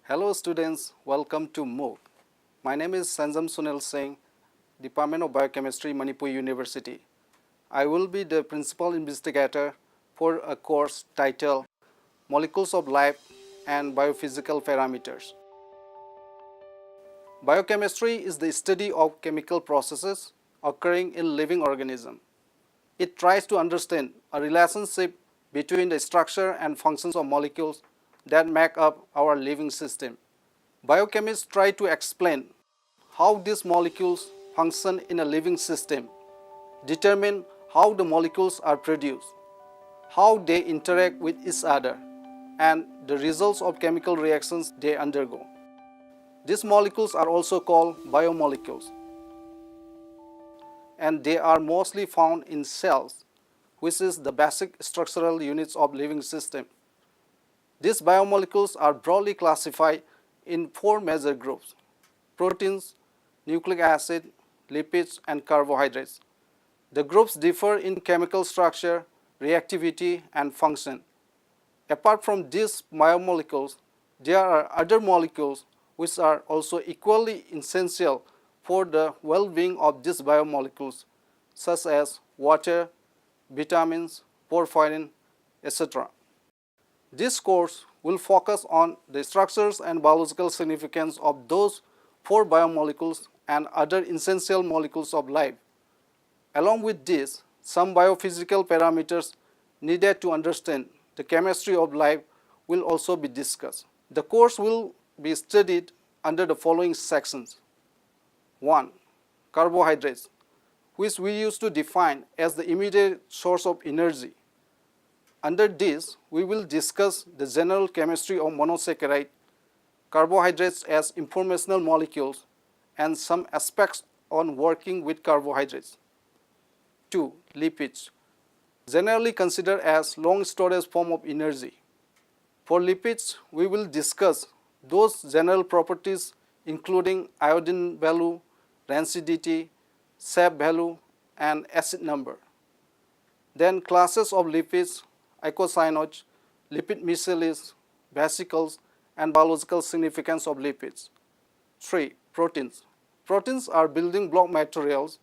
Hello students, welcome to MOOC. My name is Sanjam Sunil Singh, Department of Biochemistry, Manipur University. I will be the principal investigator for a course titled Molecules of Life and Biophysical Parameters. Biochemistry is the study of chemical processes occurring in living organisms. It tries to understand a relationship between the structure and functions of molecules that make up our living system. Biochemists try to explain how these molecules function in a living system, determine how the molecules are produced, how they interact with each other, and the results of chemical reactions they undergo. These molecules are also called biomolecules, and they are mostly found in cells, which is the basic structural units of living system. These biomolecules are broadly classified in four major groups: proteins, nucleic acid, lipids, and carbohydrates. The groups differ in chemical structure, reactivity, and function. Apart from these biomolecules, there are other molecules which are also equally essential for the well-being of these biomolecules, such as water, vitamins, porphyrin, etc. This course will focus on the structures and biological significance of those four biomolecules and other essential molecules of life. Along with this, some biophysical parameters needed to understand the chemistry of life will also be discussed. The course will be studied under the following sections. 1. Carbohydrates, which we used to define as the immediate source of energy. Under this, we will discuss the general chemistry of monosaccharide, carbohydrates as informational molecules, and some aspects on working with carbohydrates. 2. Lipids, generally considered as long storage form of energy. For lipids, we will discuss those general properties including iodine value, rancidity, SAP value, and acid number. Then classes of lipids, eicosanoids, lipid miscellaneous, vesicles, and biological significance of lipids. 3. Proteins. Proteins are building block materials,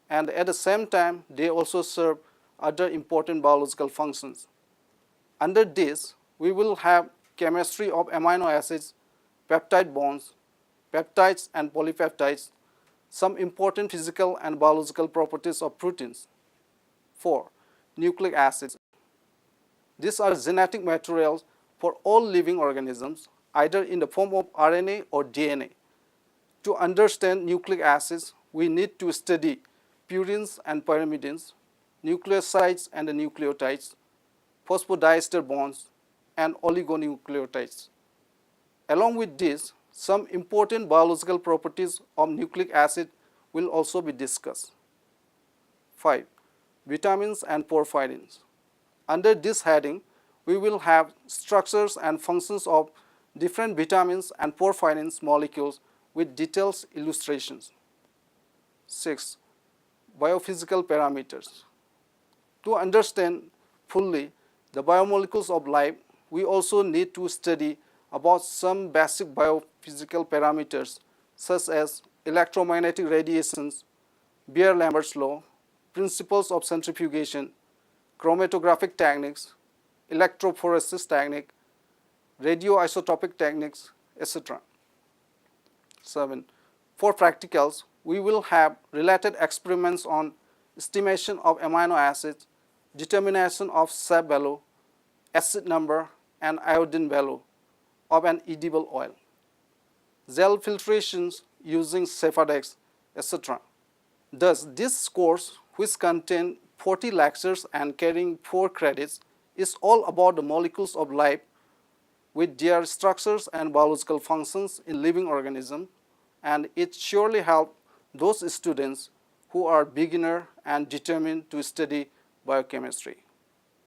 and at the same time they also serve other important biological functions. Under this, we will have chemistry of amino acids, peptide bonds, peptides and polypeptides, some important physical and biological properties of proteins. 4. Nucleic acids. These are genetic materials for all living organisms, either in the form of RNA or DNA. To understand nucleic acids, we need to study purines and pyrimidines, nucleosides and the nucleotides, phosphodiester bonds, and oligonucleotides. Along with this, some important biological properties of nucleic acid will also be discussed. 5. Vitamins and porphyrins. Under this heading, we will have structures and functions of different vitamins and porphyrins molecules with detailed illustrations. 6. Biophysical parameters. To understand fully the biomolecules of life, we also need to study about some basic biophysical parameters such as electromagnetic radiations, Beer-Lambert's law, principles of centrifugation, chromatographic techniques, electrophoresis technique, radioisotopic techniques, etc. 7. For practicals, we will have related experiments on estimation of amino acids, determination of SAP value, acid number, and iodine value of an edible oil, gel filtrations using Cefadex, etc. Thus, this course, which contains 40 lectures and carrying 4 credits, is all about the molecules of life with their structures and biological functions in living organisms, and it surely helps those students who are beginner and determined to study biochemistry.